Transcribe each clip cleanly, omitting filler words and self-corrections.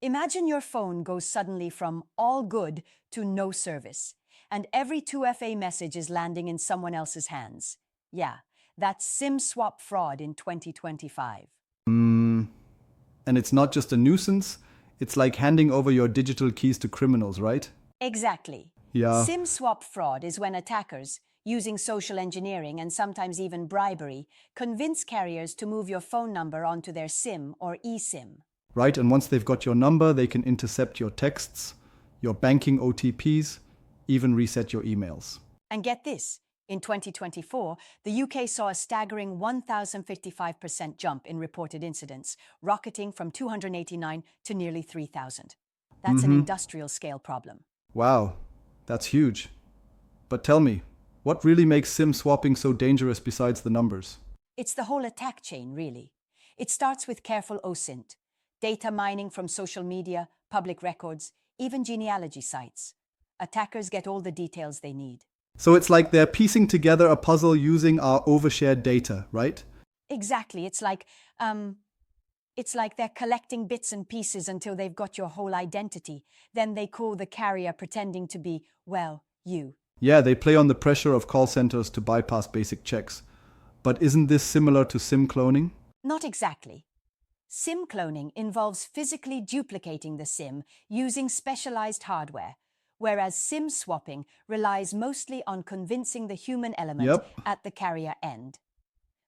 Imagine your phone goes suddenly from all good to no service, and every 2FA message is landing in someone else's hands. Yeah, that's SIM swap fraud in 2025. And it's not just a nuisance, it's like handing over your digital keys to criminals, right? Exactly. Yeah. SIM swap fraud is when attackers, using social engineering and sometimes even bribery, convince carriers to move your phone number onto their SIM or eSIM. Right, and once they've got your number, they can intercept your texts, your banking OTPs, even reset your emails. And get this, in 2024, the UK saw a staggering 1,055% jump in reported incidents, rocketing from 289 to nearly 3,000. That's an industrial scale problem. Wow, that's huge. But tell me, what really makes SIM swapping so dangerous besides the numbers? It's the whole attack chain, really. It starts with careful OSINT, data mining from social media, public records, even genealogy sites. Attackers get all the details they need. So it's like they're piecing together a puzzle using our overshared data, right? Exactly. It's like they're collecting bits and pieces until they've got your whole identity. Then they call the carrier pretending to be, well, you. Yeah, they play on the pressure of call centers to bypass basic checks. But isn't this similar to SIM cloning? Not exactly. SIM cloning involves physically duplicating the SIM using specialized hardware, whereas SIM swapping relies mostly on convincing the human element at the carrier end.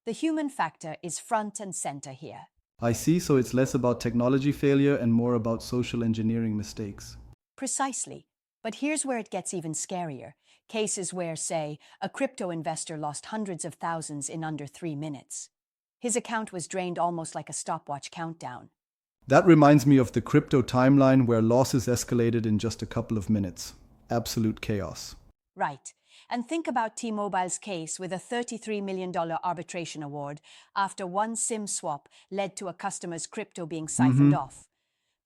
The human factor is front and center here. I see, so it's less about technology failure and more about social engineering mistakes. Precisely. But here's where it gets even scarier. Cases where, say, a crypto investor lost hundreds of thousands in under 3 minutes. His account was drained almost like a stopwatch countdown. That reminds me of the crypto timeline where losses escalated in just a couple of minutes. Absolute chaos. Right. And think about T-Mobile's case with a $33 million arbitration award after one SIM swap led to a customer's crypto being siphoned off.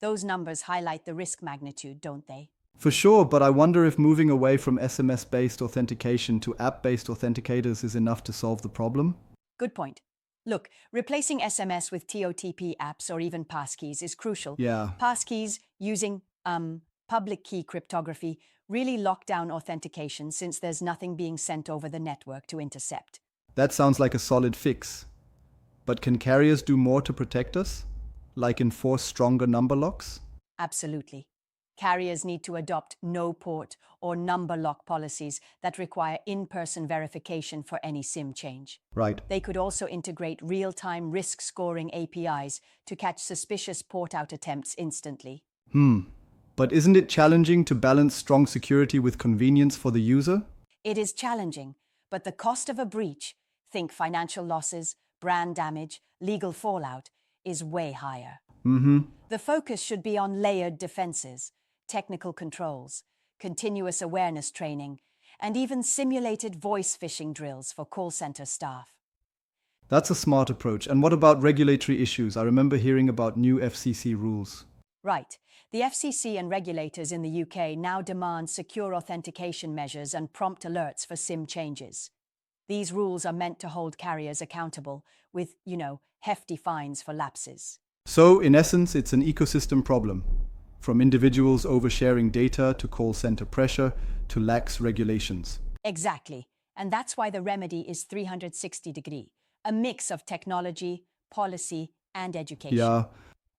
Those numbers highlight the risk magnitude, don't they? For sure, but I wonder if moving away from SMS-based authentication to app-based authenticators is enough to solve the problem? Good point. Look, replacing SMS with TOTP apps or even passkeys is crucial. Yeah. Passkeys using public key cryptography really lock down authentication since there's nothing being sent over the network to intercept. That sounds like a solid fix. But can carriers do more to protect us? Like enforce stronger number locks? Absolutely. Carriers need to adopt no-port or number lock policies that require in-person verification for any SIM change. Right. They could also integrate real-time risk scoring APIs to catch suspicious port-out attempts instantly. But isn't it challenging to balance strong security with convenience for the user? It is challenging, but the cost of a breach, think financial losses, brand damage, legal fallout, is way higher. The focus should be on layered defenses, technical controls, continuous awareness training, and even simulated voice phishing drills for call center staff. That's a smart approach. And what about regulatory issues? I remember hearing about new FCC rules. Right. The FCC and regulators in the UK now demand secure authentication measures and prompt alerts for SIM changes. These rules are meant to hold carriers accountable with, hefty fines for lapses. So, in essence, it's an ecosystem problem. From individuals oversharing data to call center pressure to lax regulations. Exactly. And that's why the remedy is 360-degree, a mix of technology, policy, and education. Yeah.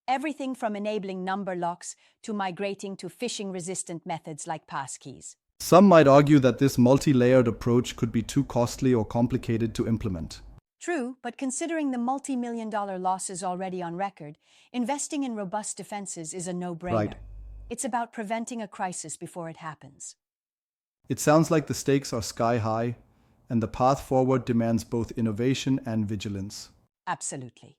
Everything from enabling number locks to migrating to phishing-resistant methods like passkeys. Some might argue that this multi-layered approach could be too costly or complicated to implement. True, but considering the multi-million-dollar losses already on record, investing in robust defenses is a no-brainer. Right. It's about preventing a crisis before it happens. It sounds like the stakes are sky high, and the path forward demands both innovation and vigilance. Absolutely.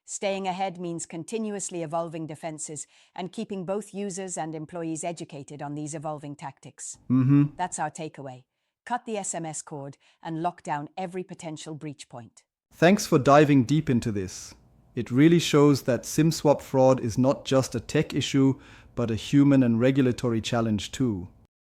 Staying ahead means continuously evolving defenses and keeping both users and employees educated on these evolving tactics. That's our takeaway. Cut the SMS cord and lock down every potential breach point. Thanks for diving deep into this. It really shows that SIM swap fraud is not just a tech issue, but a human and regulatory challenge too.